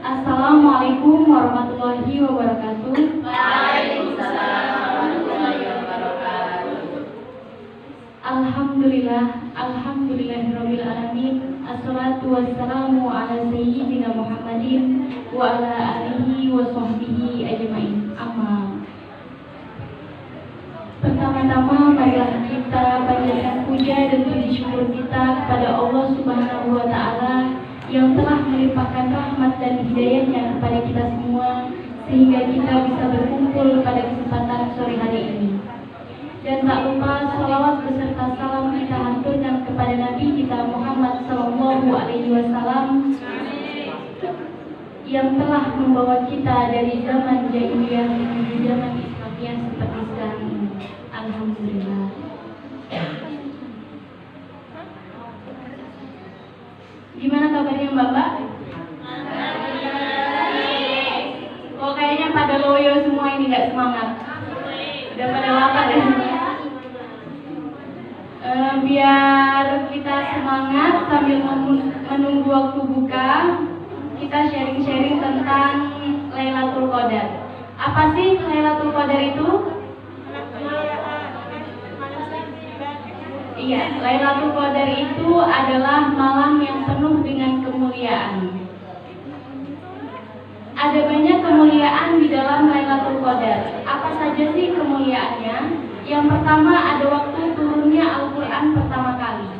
Assalamualaikum warahmatullahi wabarakatuh. Waalaikumsalam warahmatullahi wabarakatuh. Alhamdulillahirabbil alamin. Assalatu wassalamu ala sayyidina Muhammadin wa ala alihi wa sahbihi ajmain. Amma. Pertama-tama marilah kita panjatkan puja dan puji syukur kita kepada Allah Subhanahu wa taala yang telah melimpahkan rahmat dan hidayahnya kepada kita semua sehingga kita bisa berkumpul pada kesempatan sore hari ini. Dan tak lupa salawat beserta salam kita haturkan kepada Nabi kita Muhammad SAW yang telah membawa kita dari zaman jahiliyah menuju zaman Islamiyah seperti sekarang ini. Alhamdulillah. Gimana kabarnya Mbak? Oh kayaknya pada loyo semua ini, nggak semangat. Udah pada lapar ya? Biar kita semangat sambil menunggu waktu buka, kita sharing-sharing tentang Lailatul Qadar. Apa sih Lailatul Qadar itu? Iya, Lailatul Qadar itu adalah malam yang penuh dengan kemuliaan. Ada banyak kemuliaan di dalam Lailatul Qadar. Apa saja sih kemuliaannya? Yang pertama ada waktu turunnya Al-Quran pertama kali.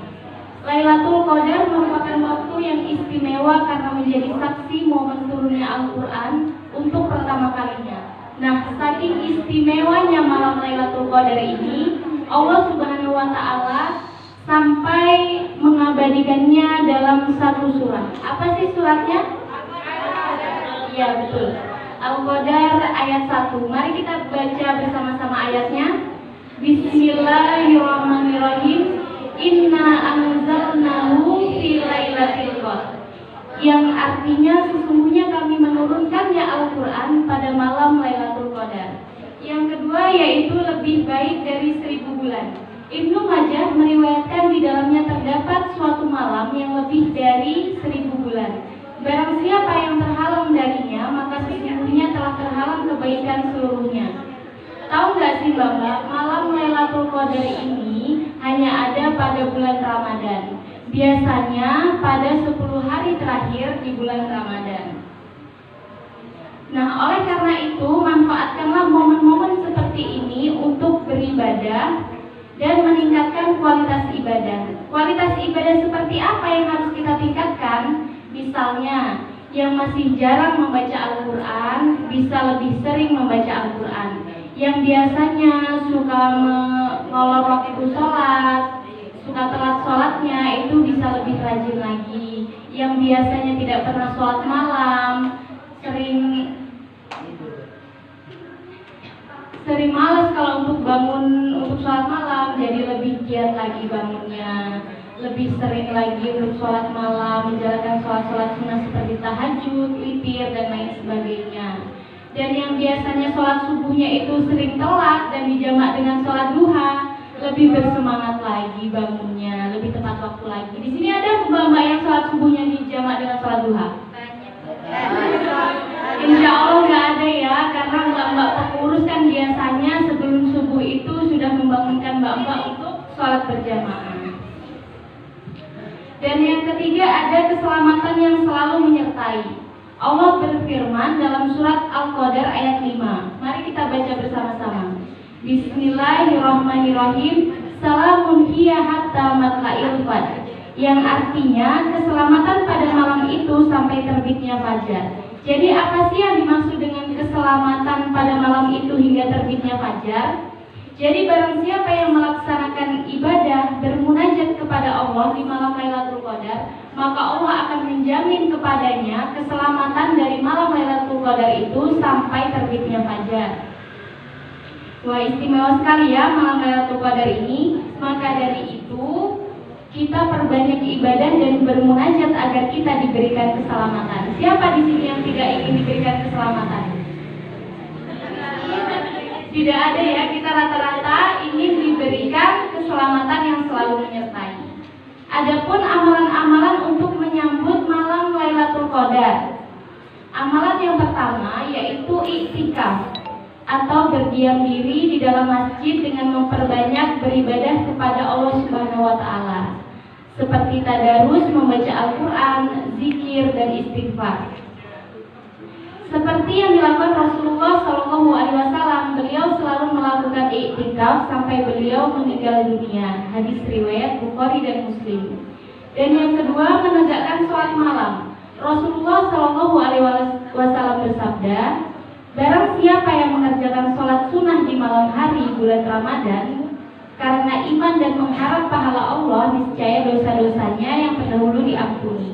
Lailatul Qadar merupakan waktu yang istimewa karena menjadi saksi momen turunnya Al-Quran untuk pertama kalinya. Nah, saking istimewanya malam Lailatul Qadar ini, Allah Subhanahu wa taala sampai mengabadikannya dalam satu surat. Apa sih suratnya? Iya, betul. Al-Qadar ayat 1. Mari kita baca bersama-sama ayatnya. Bismillahirrahmanirrahim. Inna anzalnahu fi lailatul qadar. Yang artinya sesungguhnya kami menurunkannya Al-Quran pada malam Lailatul Qadar. Yang kedua yaitu lebih baik dari 1000 bulan. Ibnu Majah meriwayatkan di dalamnya terdapat suatu malam yang lebih dari 1000 bulan. Barang siapa yang terhalang darinya, maka sesungguhnya telah terhalang kebaikan seluruhnya. Tahu nggak sih Bapak, malam Lailatul Qadar ini hanya ada pada bulan Ramadan. Biasanya pada 10 hari terakhir di bulan Ramadan. Nah, oleh karena itu, manfaatkanlah momen-momen seperti ini untuk beribadah dan meningkatkan kualitas ibadah. Kualitas ibadah seperti apa yang harus kita tingkatkan? Misalnya, yang masih jarang membaca Al-Quran, bisa lebih sering membaca Al-Quran. Yang biasanya suka mengolor waktu sholat, suka telat sholatnya, itu bisa lebih rajin lagi. Yang biasanya tidak pernah sholat malam, sering malas kalau untuk bangun untuk sholat malam, jadi lebih giat lagi bangunnya, lebih sering lagi untuk sholat malam, menjalankan sholat sunnah seperti tahajud, witir, dan lain sebagainya. Dan yang biasanya sholat subuhnya itu sering telat dan dijamak dengan sholat duha, lebih bersemangat lagi bangunnya, lebih tepat waktu lagi. Di sini ada mbak-mbak yang sholat subuhnya dijamak dengan sholat duha? Insya Allah nggak ada ya, karena mbak-mbak pengurus kan biasanya sebelum subuh itu sudah membangunkan mbak-mbak untuk sholat berjamaah. Dan yang ketiga ada keselamatan yang selalu menyertai. Allah berfirman dalam surat Al-Qadar ayat 5. Mari kita baca bersama-sama. Bismillahirrahmanirrahim. Salamun hiya hatta matla'il fajr. Yang artinya keselamatan pada malam itu sampai terbitnya fajar. Jadi apa sih yang dimaksud dengan keselamatan pada malam itu hingga terbitnya fajar? Jadi barang siapa yang melaksanakan ibadah bermunajat kepada Allah di malam Lailatul Qadar, maka Allah akan menjamin kepadanya keselamatan dari malam Lailatul Qadar itu sampai terbitnya fajar. Wah, istimewa sekali ya malam Lailatul Qadar ini. Maka dari itu kita perbanyak ibadah dan bermunajat agar kita diberikan keselamatan. Siapa di sini yang tidak ingin diberikan keselamatan? Tidak ada ya, kita rata-rata ingin diberikan keselamatan yang selalu menyertai. Adapun amalan-amalan untuk menyambut malam Lailatul Qadar. Amalan yang pertama yaitu iktikaf atau berdiam diri di dalam masjid dengan memperbanyak beribadah kepada Allah Subhanahu wa taala. Seperti tadarus, membaca Al-Qur'an, zikir dan istighfar. Seperti yang dilakukan Rasulullah SAW, beliau selalu melakukan iktikaf sampai beliau meninggal dunia. Hadis riwayat Bukhari dan Muslim. Dan yang kedua, menegakkan sholat malam. Rasulullah SAW bersabda, barang siapa yang mengerjakan sholat sunnah di malam hari bulan Ramadan karena iman dan mengharap pahala Allah, niscaya dosa-dosanya yang terdahulu diampuni.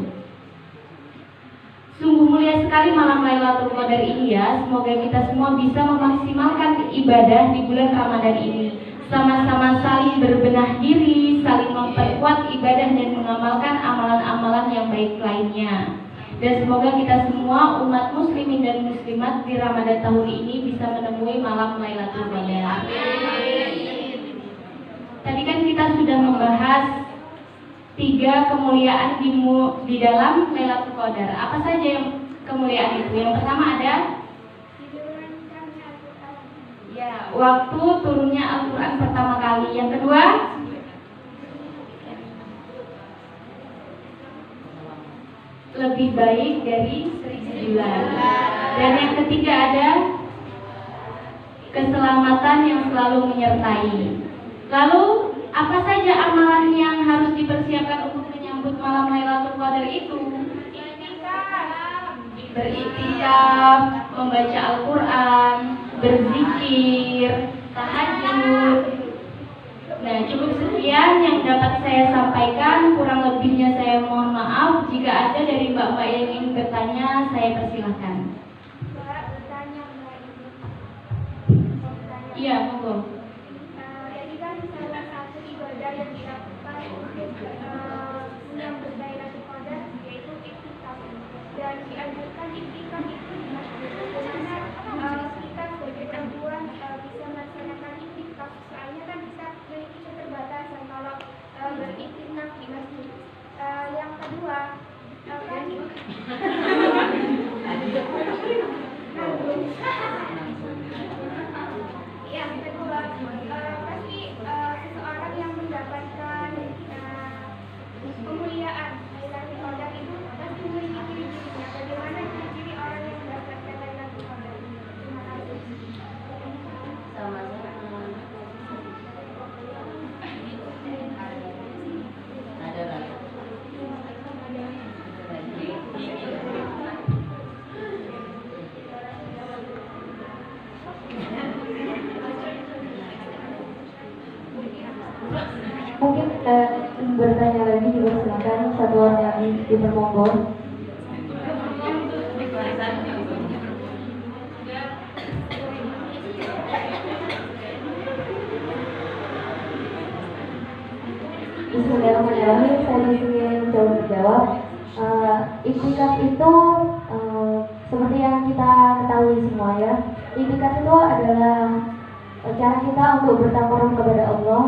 Sungguh mulia sekali malam Lailatul Qadar ini ya. Semoga kita semua bisa memaksimalkan ibadah di bulan Ramadan ini. Sama-sama saling berbenah diri, saling memperkuat ibadah dan mengamalkan amalan-amalan yang baik lainnya. Dan semoga kita semua umat muslimin dan muslimat di Ramadan tahun ini bisa menemui malam Lailatul Qadar. Tadi kan kita sudah membahas 3 kemuliaan di dalam Lailatul Qadar. Apa saja yang kemuliaan itu? Yang pertama ada waktu turunnya Al-Quran pertama kali. Yang kedua lebih baik dari 1000 bulan. Dan yang ketiga ada keselamatan yang selalu menyertai. Lalu apa saja amalan yang harus dipersiapkan untuk menyambut malam Lailatul Qadar itu? Beriktikaf, membaca Al-Quran, berzikir, tahajud. Nah, cukup sekian yang dapat saya sampaikan. Kurang lebihnya saya mohon maaf. Jika ada dari mbak-mbak yang ingin bertanya, saya persilahkan. Iya, monggo. Jadi kan salah satu ibadah yang dilakukan menyambut Lailatul Qadar yaitu iktikaf. Dan dianjurkan iktikaf itu di masjid. Bagaimana kita sebagai perempuan bisa melaksanakan iktikaf? Soalnya kan bisa memiliki keterbatasan kalau beriktikaf di masjid. Yang kedua, yang kedua, pasti seseorang yang mendapatkan kemuliaan Lailatul Qadar itu pasti memiliki ciri-cirinya. Bagaimana ciri-ciri orang yang mendapatkan Lailatul Qadar? Terima kasih. Mungkin bertanya lagi juga silakan, satu orang yang dipermonggo. Bismillahirrahmanirrahim. Saya di sini mencoba menjawab. Iktikaf itu seperti yang kita ketahui semua ya. Iktikaf itu adalah cara kita untuk bertakarub kepada Allah,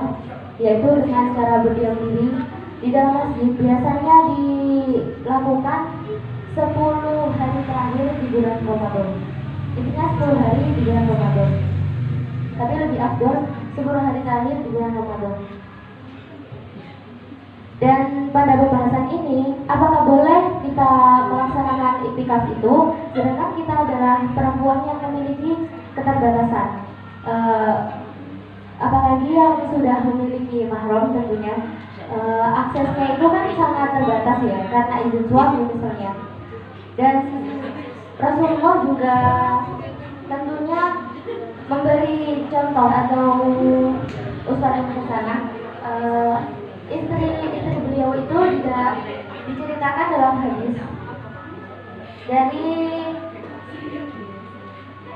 yaitu dengan cara berdiam diri di dalam masjid. Biasanya dilakukan 10 hari terakhir di bulan Ramadan. Intinya 10 hari di bulan Ramadan. Tapi lebih afdol 10 hari terakhir di bulan Ramadan. Dan pada pembahasan ini, apakah boleh kita melaksanakan iktikaf itu sedangkan kita adalah perempuan yang memiliki keterbatasan? Apalagi yang sudah memiliki mahram tentunya, aksesnya itu kan sangat terbatas ya, karena izin suami misalnya. Dan Rasulullah juga tentunya memberi contoh atau uswah yang ke sana. Istri beliau itu tidak diceritakan dalam hadis dari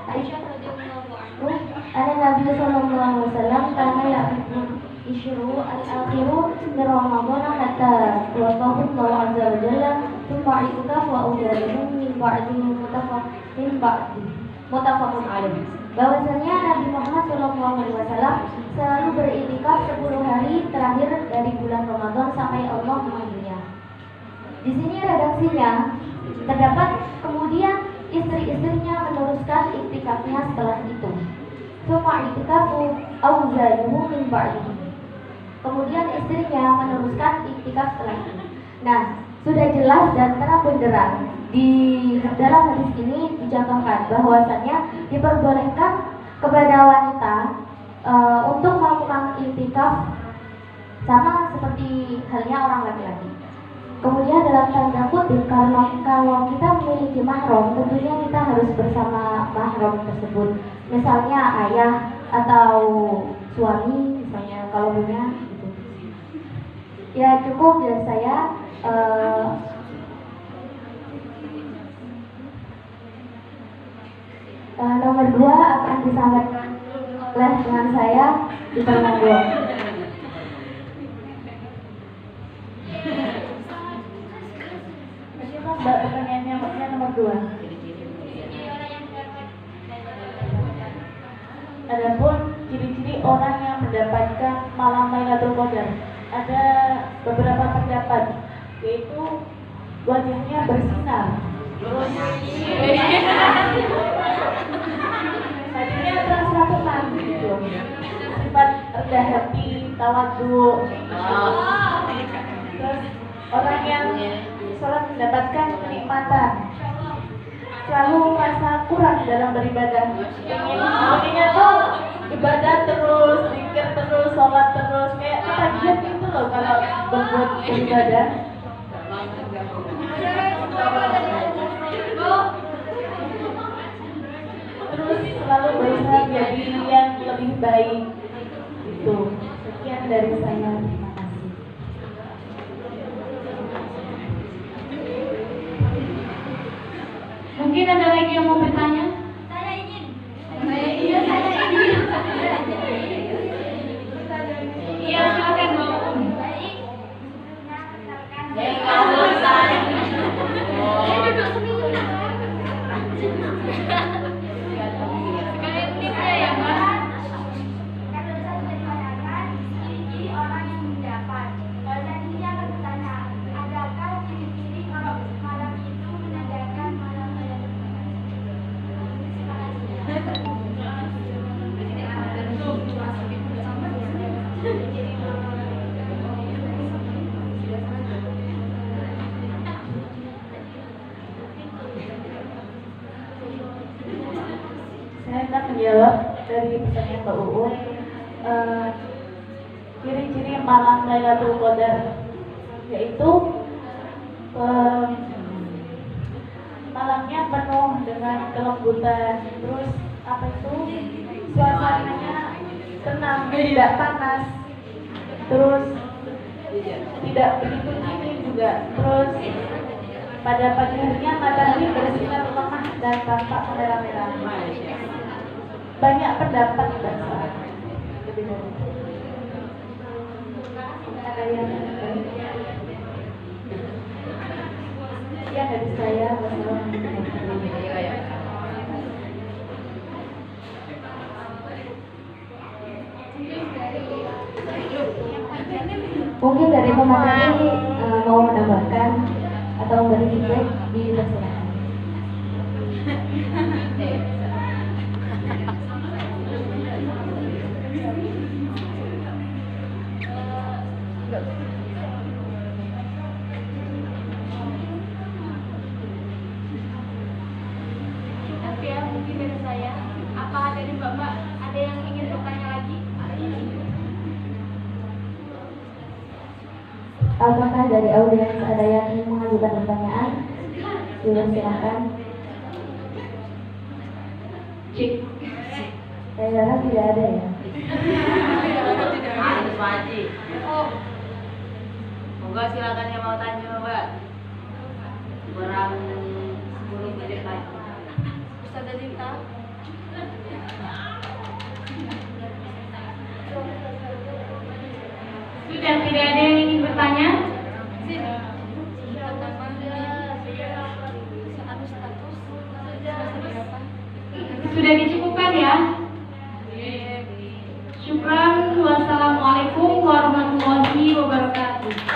Aisyah radhiyallahu anhu, ada Nabi sallallahu alaihi wasallam karena ya'budu isyru al-akhiru min Ramadan hatta waqahu Allah azza wa jalla thumma ikutaf wa udarihum min ba'di mutafaqun alaih. Bahwasanya Nabi Muhammad sallallahu alaihi wasallam selalu beriktikaf 10 hari terakhir dari bulan Ramadan sampai Allah memanggilnya. Di sini redaksinya terdapat kemudian istri-istrinya meneruskan iktikafnya setelah itu. Suma iktikafu auzajuhu min ba'dihi. Kemudian istrinya meneruskan iktikaf setelah itu. Nah, sudah jelas dan terang benderang di dalam hadis ini dicontohkan bahwasannya diperbolehkan kepada wanita untuk melakukan iktikaf sama seperti halnya orang laki-laki. Kemudian dalam tanda kutip, kalau kita memiliki mahram, tentunya kita harus bersama mahram tersebut. Misalnya ayah atau suami, misalnya kalau punya. Gitu. Ya cukup dari saya. Nomor 2 akan disampaikan oleh teman saya di Permanggo. Mbak, pertanyaannya Mbaknya nomor 2. Adapun ciri-ciri orang yang mendapatkan malam Lailatul Qadar, ada beberapa pendapat, yaitu wajahnya bersinar, hatinya terasa tenang gitu, sifat rendah hati, tawadhu. Terus orang yang sholat mendapatkan kenikmatan, selalu merasa kurang dalam beribadah. Intinya tuh ibadah terus, zikir terus, sholat terus, kayak ketagihan gitu loh kalau berbuat beribadah. Terus selalu berusaha menjadi yang lebih baik. Itu. Sekian dari saya. Terima kasih. Mungkin ada lagi yang mau bertanya? Saya ingin. Iya, silakan Mbak. Baik. Nah, misalkan Duduk sendiri. Sekalian tipnya ya, Mbak. kan tadi saya sudah dikatakan ciri-ciri orang yang mendapat. Dan ini akan bertanya, adakah ciri-ciri kalau malam itu menandakan malam Lailatul Qadar? Terima kasih. Saya akan menjawab dari pertanyaan Mbak Uun. Ciri-ciri malam Lailatul Qadar yaitu malamnya penuh dengan kelembutan, terus apa itu suasananya tenang, tidak panas, terus tidak begitu dingin juga, terus pada pagi harinya matahari bersinar lemah dan tampak merah-merah. Banyak pendapat bahasa lebih dari itu. Ada yang ya dari saya. Mungkin dari pemateri mau menambahkan atau memberi feedback, dipersilakan. Cukup ya mungkin dari saya. Apa dari Mbak ada yang ingin bertanya lagi? Apakah dari audiens ada yang ingin mengajukan pertanyaan? Silakan. Cik. Saya harap tidak ada ya. Moga silakan yang mau tanya Mbak. Kurang 10 menit lagi. Ustaz Adinta. Sudah tidak ada yang ingin bertanya? Sudah dicukupkan ya? Syukran. Wassalamualaikum warahmatullahi wabarakatuh.